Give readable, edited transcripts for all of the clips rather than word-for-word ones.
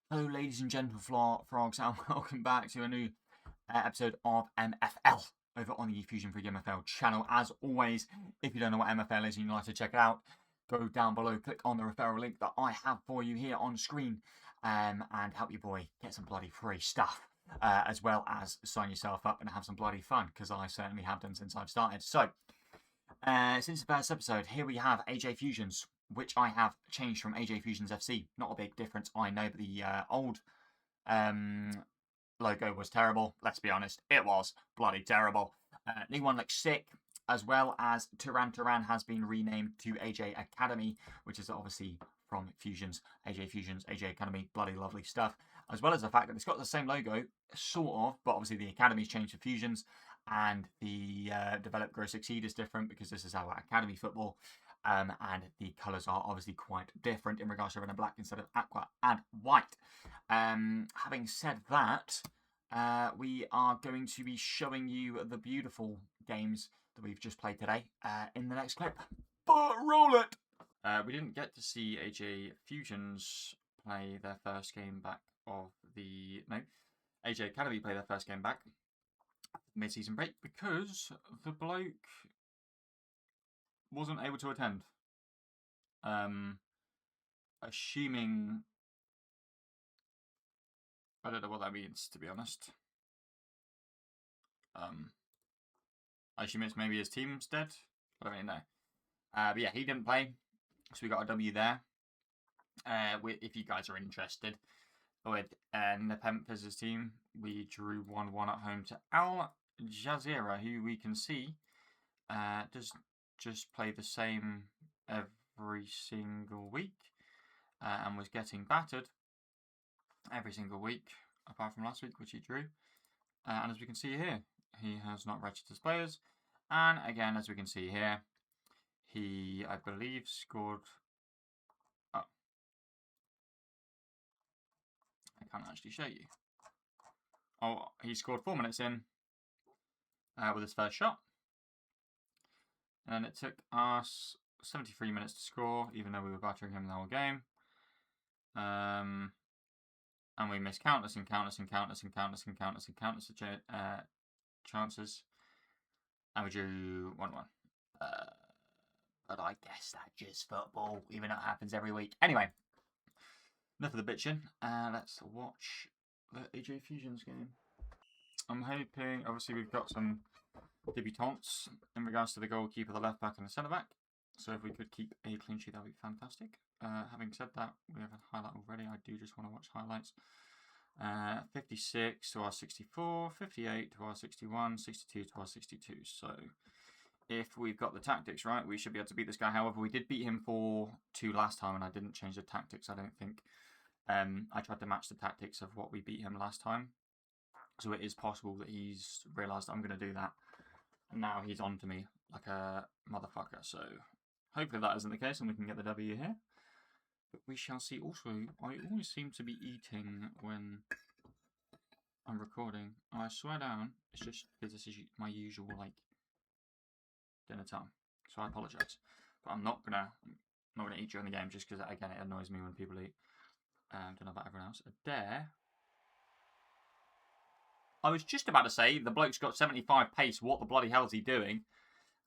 Hello, ladies and gentlemen, frogs, and welcome back to a new episode of MFL over on the Fusion Free MFL channel. As always, if you don't know what MFL is and you'd like to check it out, go down below, click on the referral link that I have for you here on screen, and help your boy get some bloody free stuff, as well as sign yourself up and have some bloody fun, because I certainly have done since I've started. So, since the first episode, here we have AJ Fusions, which I have changed from AJ Fusions FC. Not a big difference, I know, but the old logo was terrible. Let's be honest, it was bloody terrible. New one looks sick, as well as Turan has been renamed to AJ Academy, which is obviously from Fusions, AJ Academy, bloody lovely stuff. As well as the fact that it's got the same logo, sort of, but obviously the Academy's changed to Fusions, and the Develop, Grow, Succeed is different because this is our Academy football. And the colours are obviously quite different in regards to red and black instead of aqua and white. Having said that, we are going to be showing you the beautiful games that we've just played today in the next clip. But roll it! We didn't get to see AJ Fusions play their first game back of the... No, AJ Academy play their first game back mid-season break because the bloke wasn't able to attend. Assuming... I don't know what that means, to be honest. I assume it's maybe his team's dead. I don't really know. But yeah, he didn't play, so we got a W there. If you guys are interested, with Nepenthes' team, we drew 1-1 at home to Al Jazeera, who we can see does just play the same every single week, and was getting battered every single week, apart from last week, which he drew. And as we can see here, he has not registered as players. And again, as we can see here, he, I believe, scored... Oh. I can't actually show you. Oh, he scored 4 minutes in with his first shot. And it took us 73 minutes to score, even though we were battering him the whole game. And we missed countless and countless and countless and countless and countless and countless chances. And we drew 1-1. But I guess that's just football, even though it happens every week. Anyway, enough of the bitching. Let's watch the AJ Fusions game. I'm hoping, obviously, we've got some debutants in regards to the goalkeeper, the left back, and the centre back. So if we could keep a clean sheet, that would be fantastic. Having said that, we have a highlight already. I do just want to watch highlights. 56 to our 64, 58 to our 61, 62 to our 62. So if we've got the tactics right, we should be able to beat this guy. However, we did beat him 4-2 last time, and I didn't change the tactics, I don't think. I tried to match the tactics of what we beat him last time. So it is possible that he's realised I'm going to do that. And now he's on to me like a motherfucker. So hopefully that isn't the case and we can get the W here. But we shall see. Also, I always seem to be eating when I'm recording. I swear down, it's just because this is my usual, like, dinner time. So I apologise. But I'm not gonna eat during the game just because, again, it annoys me when people eat. Don't know about everyone else. Adair. I was just about to say, the bloke's got 75 pace. What the bloody hell is he doing?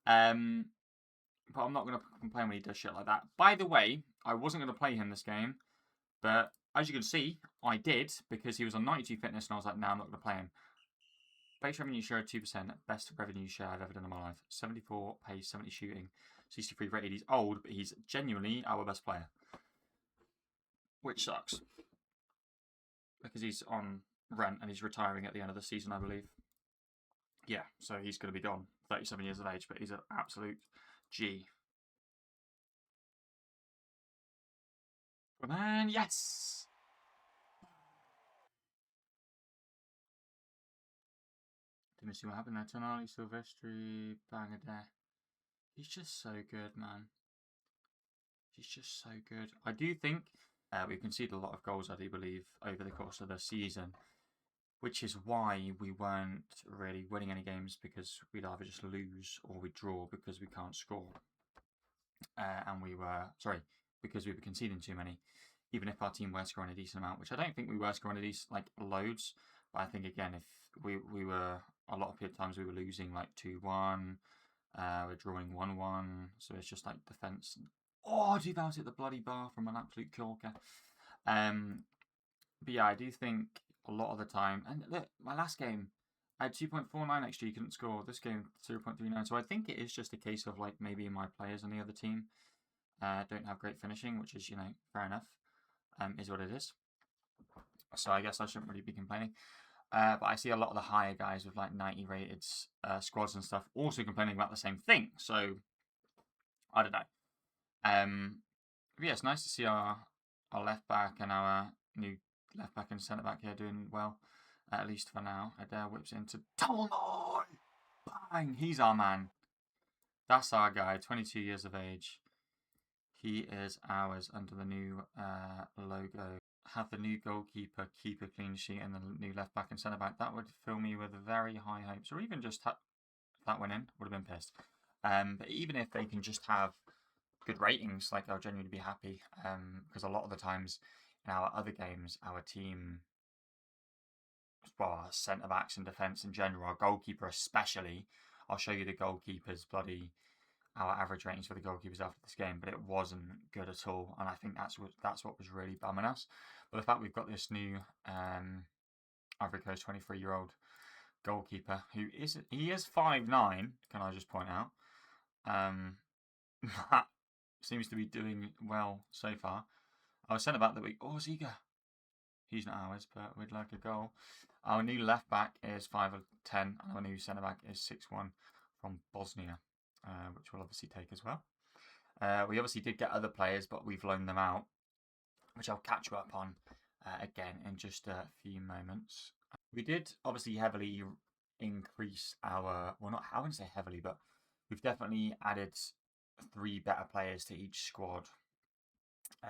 But I'm not going to complain when he does shit like that. By the way, I wasn't going to play him this game. But as you can see, I did. Because he was on 92 fitness. And I was like, no, I'm not going to play him. Base revenue share of 2%. Best revenue share I've ever done in my life. 74 pace, 70 shooting. 63 rated. He's old, but he's genuinely our best player. Which sucks. Because he's on rent and he's retiring at the end of the season, I believe. Yeah, so he's going to be gone. 37 years of age, but he's an absolute G. Come on, yes! Didn't see what happened there. Tonali, Silvestri, Bangladesh. He's just so good, man. He's just so good. I do think we've conceded a lot of goals, I do believe, over the course of the season. Which is why we weren't really winning any games, because we'd either just lose or we'd draw because we can't score. Because we were conceding too many. even if our team were scoring a decent amount, which I don't think we were scoring a decent, like loads. But I think again, if we were a lot of times we were losing like 2-1, we're drawing 1-1, so it's just like defense. Oh, dude, that was hit the bloody bar from an absolute corker. But yeah, I do think a lot of the time, and look, my last game, I had 2.49 XG, couldn't score. This game, 0.39. So I think it is just a case of like maybe my players on the other team don't have great finishing, which is, fair enough. Is what it is. So I guess I shouldn't really be complaining. But I see a lot of the higher guys with like 90 rated squads and stuff also complaining about the same thing. So I don't know. But yeah, it's nice to see our left back and our new left back and centre back here doing well, at least for now. Adair whips into Tolnoy! Bang! He's our man. That's our guy, 22 years of age. He is ours under the new logo. Have the new goalkeeper keep a clean sheet and the new left back and centre back. That would fill me with very high hopes, or even just if that went in, would have been pissed. But even if they can just have good ratings, like I'll genuinely be happy. Because a lot of the times in our other games, our team, well, our centre backs and defence in general, our goalkeeper especially. I'll show you the goalkeeper's our average ratings for the goalkeepers after this game, but it wasn't good at all, and I think that's what was really bumming us. But the fact we've got this new Ivory Coast 23-year-old goalkeeper who is 5'9", can I just point out? That seems to be doing well so far. I was centre back the week. Oh, Ziga. He's not ours, but we'd like a goal. Our new left back is 5'10", and our new centre back is 6'1" from Bosnia. Which we'll obviously take as well. We obviously did get other players, but we've loaned them out, which I'll catch you up on again in just a few moments. We did obviously heavily increase our, well, not, I wouldn't say heavily, but we've definitely added 3 better players to each squad,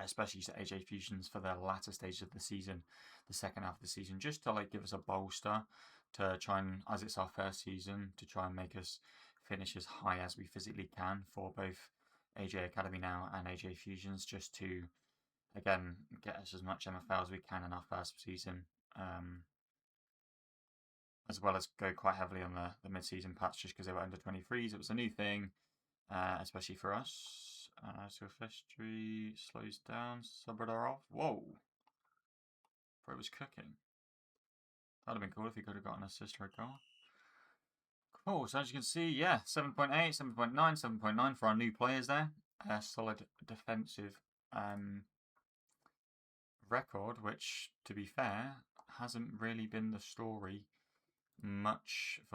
especially to AJ Fusions for the latter stage of the season, the second half of the season, just to like give us a bolster to try and, as it's our first season, to try and make us finish as high as we physically can for both AJ Academy now and AJ Fusions, just to again get us as much MFL as we can in our first season, as well as go quite heavily on the mid-season patch just because they were under 23s. It was a new thing, especially for us. So history slows down. Sobradorov. Whoa! Thought it was cooking. That'd have been cool if he could have got an assist or a goal. Cool, so as you can see, yeah, 7.8, 7.9, 7.9 for our new players there. A solid defensive record, which, to be fair, hasn't really been the story for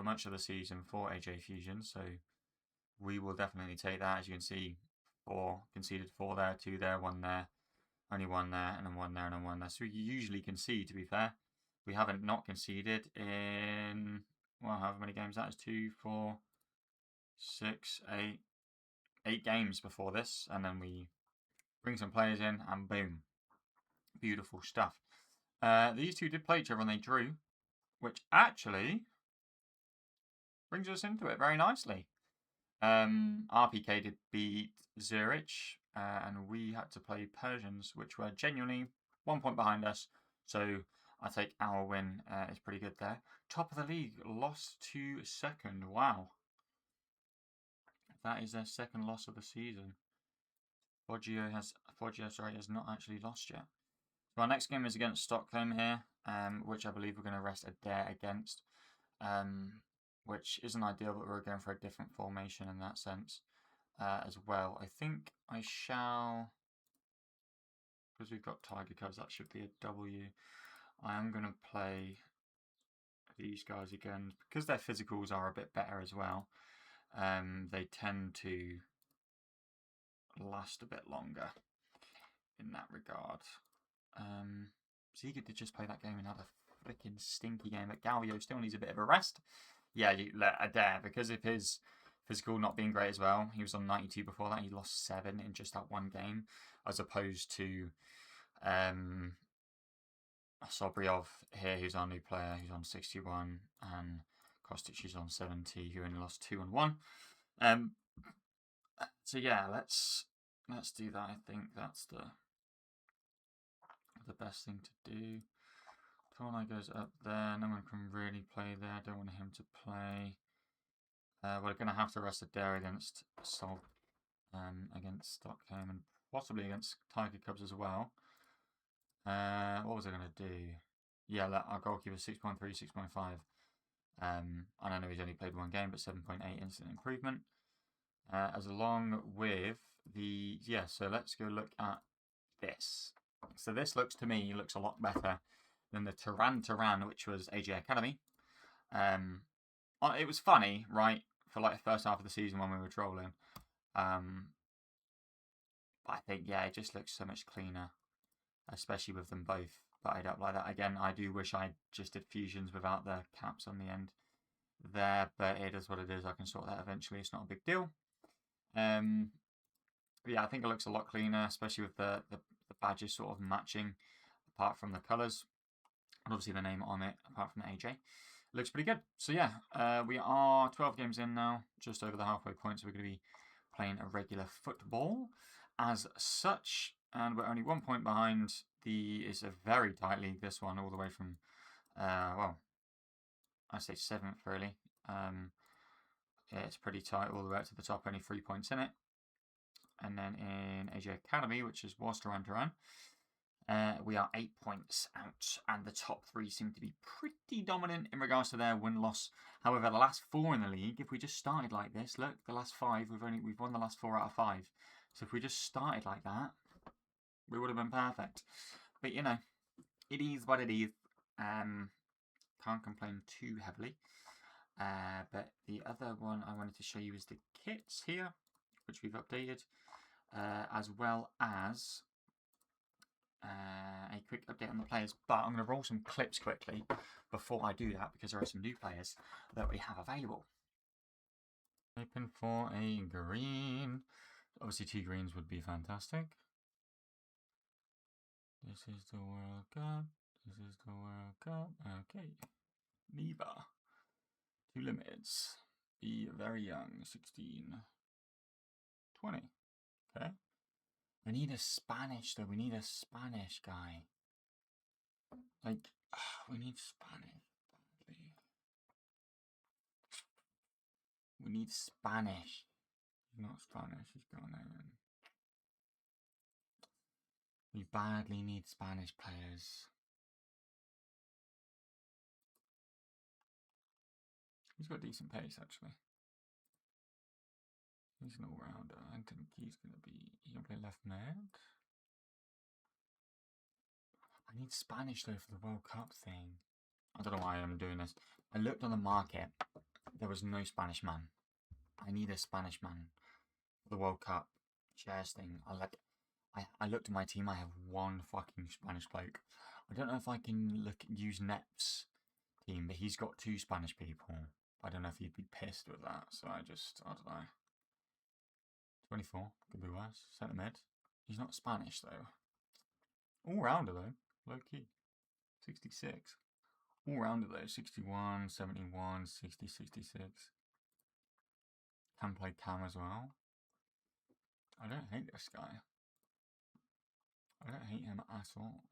much of the season for AJ Fusion, so we will definitely take that. As you can see, 4 conceded, 4 there, 2 there, 1 there, only 1 there, and then 1 there, and then 1 there. So we usually concede, to be fair. We haven't not conceded in, well, however many games that is, 2, 4, 6, 8 games before this, and then we bring some players in, and boom, beautiful stuff. These two did play each other, and they drew, which actually brings us into it very nicely. RPK did beat Zurich, and we had to play Persians, which were genuinely 1 point behind us. So I take our win is pretty good there. Top of the league, lost to second. Wow. That is their second loss of the season. Foggia has not actually lost yet. So our next game is against Stockholm here, which I believe we're going to rest Adair against, which isn't ideal, but we're going for a different formation in that sense as well. I think I shall, because we've got Tiger Cubs, that should be a W. I am going to play these guys again, because their physicals are a bit better as well. They tend to last a bit longer in that regard. Ziga did just play that game and had a freaking stinky game, but Galvio still needs a bit of a rest. Yeah, you let Adair, because of his physical not being great as well. He was on 92 before that. He lost 7 in just that one game, as opposed to Sobriov here, who's our new player, who's on 61, and Kostic, who's on 70, who only lost 2 and 1. So yeah, let's do that. I think that's the the best thing to do. Tornai goes up there. No one can really play there. I don't want him to play. We're going to have to rest a dare against Salt, against Stockholm, and possibly against Tiger Cubs as well. What was I going to do? Yeah, our goalkeeper 6.3, 6.5. I don't know he's only played one game, but 7.8 instant improvement. As along with the, so let's go look at this. So this looks to me a lot better than the Turan, which was AJ Academy. It was funny, right, for like the first half of the season when we were trolling. But I think, yeah, it just looks so much cleaner, especially with them both butted up like that. Again, I do wish I just did fusions without the caps on the end there, but it is what it is. I can sort that eventually. It's not a big deal. Yeah, I think it looks a lot cleaner, especially with the badges sort of matching, apart from the colours. And obviously the name on it, apart from the AJ. It looks pretty good. So yeah, we are 12 games in now, just over the halfway point, so we're going to be playing a regular football as such. And we're only 1 point behind. It's a very tight league, this one, all the way from, well, I say 7th, really. Yeah, it's pretty tight all the way up to the top, only 3 points in it. And then in AJ Academy, which was Turan, we are 8 points out, and the top 3 seem to be pretty dominant in regards to their win-loss. However, the last 4 in the league, if we just started like this, look, the last 5, we've won the last 4 out of 5. So if we just started like that, we would have been perfect. But you know, it is what it is. Can't complain too heavily. But the other one I wanted to show you is the kits here, which we've updated, as well as a quick update on the players. But I'm going to roll some clips quickly before I do that, because there are some new players that we have available. Open for a green. Obviously 2 greens would be fantastic. This is the World Cup. This is the World Cup. Okay. Neva. 2 limiteds. Be very young. 16. 20. Okay. We need a Spanish, though. We need a Spanish guy. Like, we need Spanish badly. We need Spanish. He's not Spanish. He's Ghanaian. We badly need Spanish players. He's got decent pace, actually. He's an all-rounder. I think he's going to be... He can play left mid. I need Spanish, though, for the World Cup thing. I don't know why I'm doing this. I looked on the market. There was no Spanish man. I need a Spanish man for the World Cup shares thing. I looked at my team. I have 1 fucking Spanish bloke. I don't know if I can use Nep's team, but he's got 2 Spanish people. I don't know if he'd be pissed with that. So I don't know. 24 could be worse. Centre mid. He's not Spanish though. All rounder though. Low key. 66. All rounder though. 61, 71, 60, 66. Can play cam as well. I don't hate this guy. I don't hate him at all.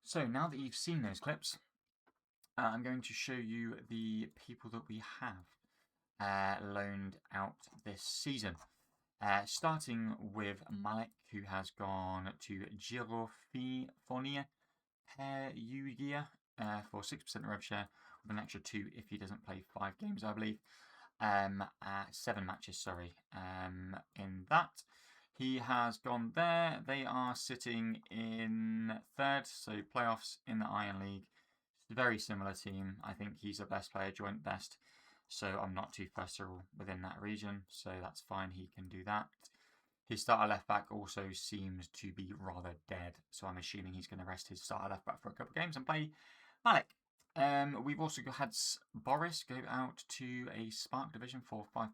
So now that you've seen those clips, I'm going to show you the people that we have loaned out this season. Starting with Malik, who has gone to Girofonia Perugia for 6% rev share, with an extra 2 if he doesn't play 5 games, I believe. 7 matches, sorry. In that, he has gone there. They are sitting in 3rd, so playoffs in the Iron League. It's a very similar team. I think he's the best player, joint best. So I'm not too fussed within that region. So that's fine. He can do that. His starter left back also seems to be rather dead. So I'm assuming he's going to rest his starter left back for a couple of games and play Malik. We've also had Boris go out to a Spark division for 5%.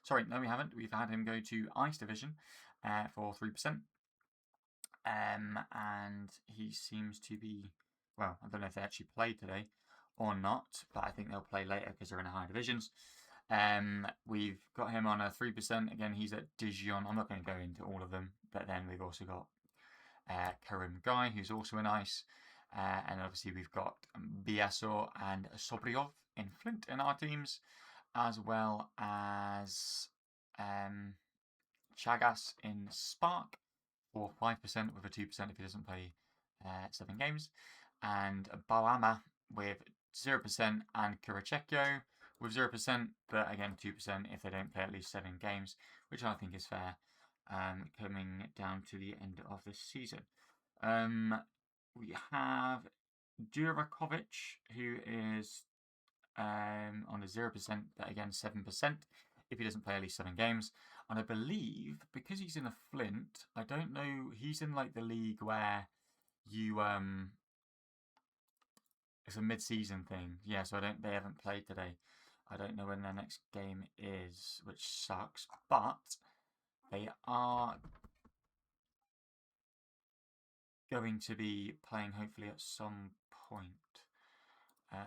Sorry, no, we haven't. We've had him go to Ice division for 3%. And he seems to be, well, I don't know if they actually played today or not, but I think they'll play later because they're in the higher divisions. We've got him on a 3%. Again, he's at Dijon. I'm not going to go into all of them, but then we've also got Karim Guy, who's also in ice. And obviously we've got Biasor and Sobriov in Flint in our teams, as well as Chagas in Spark for 5% with a 2% if he doesn't play 7 games, and Boama with 0% and Kurachekyo with 0%, but again 2% if they don't play at least 7 games, which I think is fair coming down to the end of this season. We have Durakovic, who is on a 0%, but again 7% if he doesn't play at least 7 games. And I believe because he's in a Flint, I don't know, he's in like the league where you it's a mid-season thing. Yeah, so they haven't played today. I don't know when their next game is, which sucks, but they are going to be playing hopefully at some point.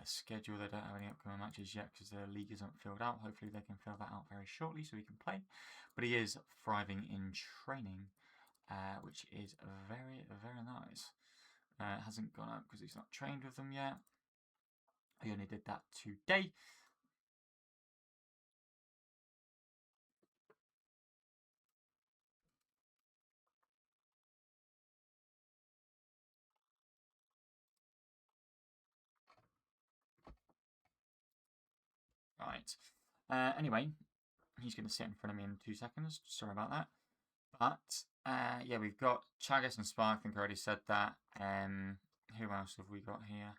Schedule, they don't have any upcoming matches yet because the league isn't filled out. Hopefully they can fill that out very shortly so he can play. But he is thriving in training, which is very, very nice. It hasn't gone up because he's not trained with them yet. He only did that today. Right. Anyway, he's going to sit in front of me in 2 seconds. Sorry about that. But yeah, we've got Chagas and Spark. I think I already said that. Who else have we got here?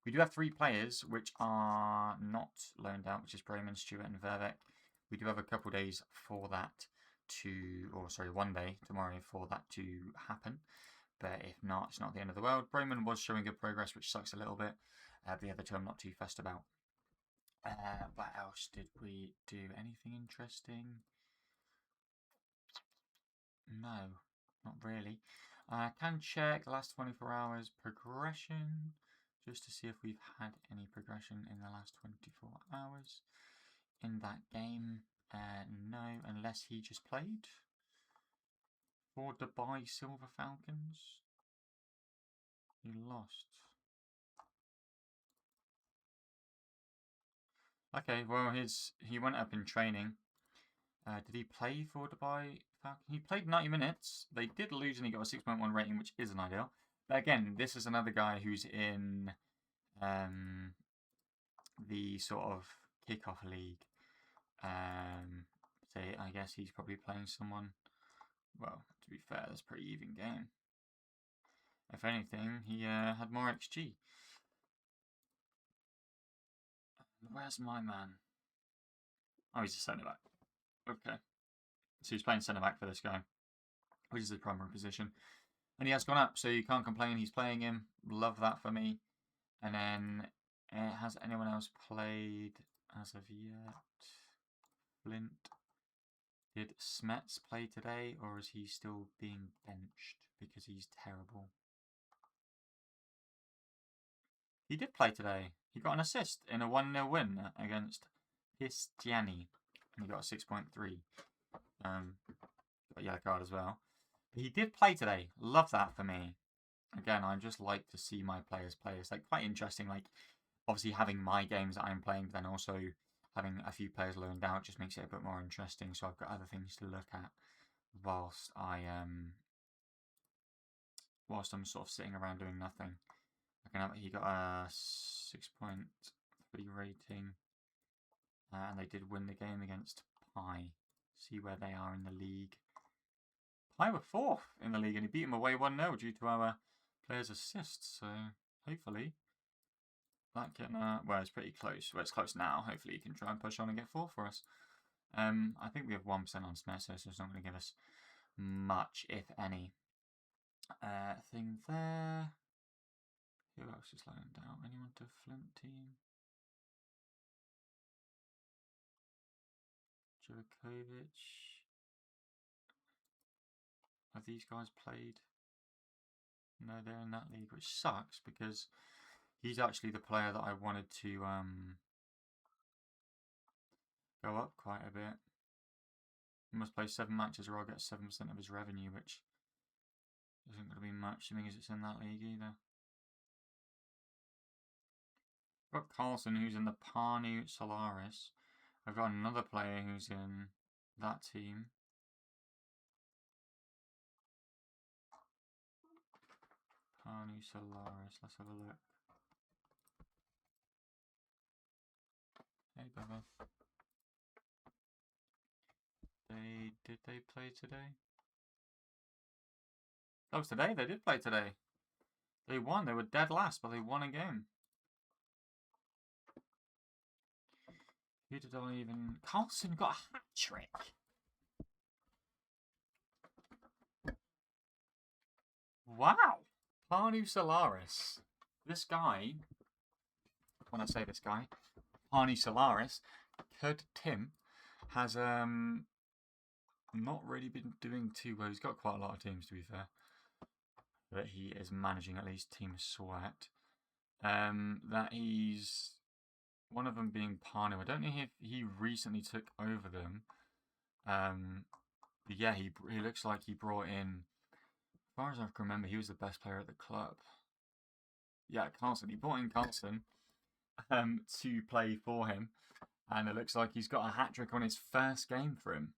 We do have 3 players which are not loaned out, which is Bremen, Stewart, and Verbeek. We do have a couple days for that or sorry, 1 day tomorrow for that to happen. But if not, it's not the end of the world. Bremen was showing good progress, which sucks a little bit. The other two I'm not too fussed about. What else did we do? Anything interesting? No, not really. I can check the last 24 hours progression just to see if we've had any progression in the last 24 hours in that game. No, unless he just played for Dubai Silver Falcons. He lost. Okay, well he went up in training. Did he play for Dubai Falcons? He played 90 minutes. They did lose and he got a 6.1 rating, which isn't ideal. But again, this is another guy who's in the sort of kickoff league. So I guess he's probably playing someone. Well, to be fair, that's a pretty even game. If anything, he had more XG. Where's my man? Oh, he's a centre back. Okay. So he's playing centre back for this guy, which is his primary position. And he has gone up, so you can't complain. He's playing him. Love that for me. And then, has anyone else played as of yet? Flint. Did Smets play today, or is he still being benched because he's terrible? He did play today. He got an assist in a 1-0 win against Pistiani. And he got a 6.3. Got a yellow card as well. But he did play today. Love that for me. Again, I just like to see my players play. It's like quite interesting. Like, obviously having my games that I'm playing, but then also having a few players loaned out just makes it a bit more interesting. So I've got other things to look at whilst I'm sort of sitting around doing nothing. He got a 6.3 rating, and they did win the game against Pi. See where they are in the league. Pi were 4th in the league, and he beat them away 1-0 due to our players' assists. So hopefully that can. Well, it's pretty close. Well, it's close now. Hopefully he can try and push on and get 4 for us. I think we have 1% on Smith, so it's not going to give us much, if any. Thing there. Who else is loaned out? Anyone to Flint team? Djokovic. Have these guys played? No, they're in that league, which sucks because he's actually the player that I wanted to go up quite a bit. He must play 7 matches or I'll get 7% of his revenue, which Isn't going to be much, seeing as it's in that league either. I've got Carlson, who's in the Parnu Solaris. I've got another player who's in that team. Parnu Solaris, let's have a look. Hey, brother. Did they play today? That was today. They did play today. They won. They were dead last, but they won a game. Who did I even... Carlson got a hat-trick. Wow. Parnu Solaris. This guy... When I say this guy... Parnu Solaris, Kurt Tim, has not really been doing too well. He's got quite a lot of teams, to be fair. But he is managing at least Team Sweat. That he's... One of them being Parnu. I don't know if he recently took over them. But yeah, he looks like he brought in... As far as I can remember, he was the best player at the club. Yeah, Carlson. He brought in Carlson to play for him. And it looks like he's got a hat-trick on his first game for him.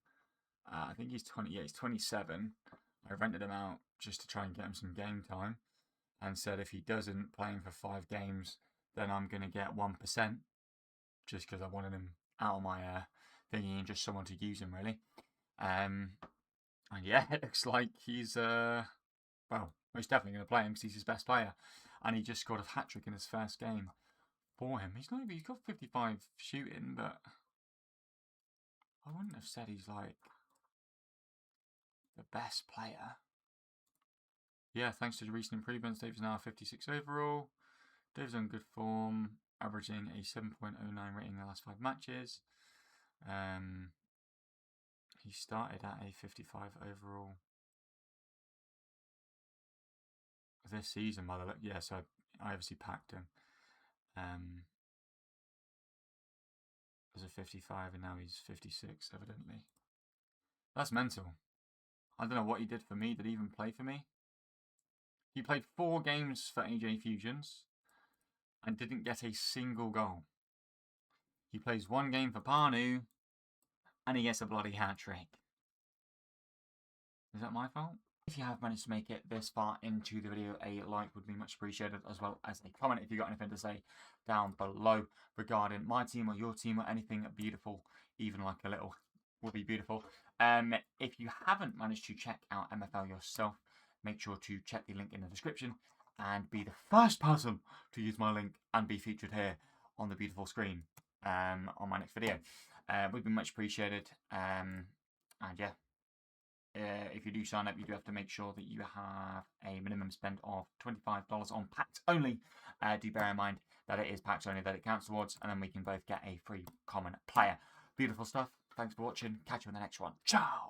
I think he's 20. Yeah, he's 27. I rented him out just to try and get him some game time. And said if he doesn't play him for 5 games, then I'm going to get 1%. Just because I wanted him out of my thingy and just someone to use him, really. And yeah, it looks like he's, well, most definitely going to play him because he's his best player. And he just scored a hat-trick in his first game for him. He's got 55 shooting, but I wouldn't have said he's like the best player. Yeah, thanks to the recent improvements, Dave's now 56 overall. Dave's on good form, averaging a 7.09 rating in the last 5 matches. He started at a 55 overall this season, by the look. Yeah, so I obviously packed him as a 55, and now he's 56, evidently. That's mental. I don't know what he did for me. Did he even play for me? He played 4 games for AJ Fusions and didn't get a single goal. He plays 1 game for Parnu and he gets a bloody hat-trick. Is that my fault? If you have managed to make it this far into the video, a like would be much appreciated, as well as a comment if you've got anything to say down below regarding my team or your team or anything beautiful, even like a little will be beautiful. If you haven't managed to check out MFL yourself, make sure to check the link in the description and be the first person to use my link and be featured here on the beautiful screen on my next video. Would be much appreciated. And yeah, if you do sign up, you do have to make sure that you have a minimum spend of $25 on packs only. Do bear in mind that it is packs only that it counts towards, and then we can both get a free common player. Beautiful stuff. Thanks for watching. Catch you in the next one. Ciao!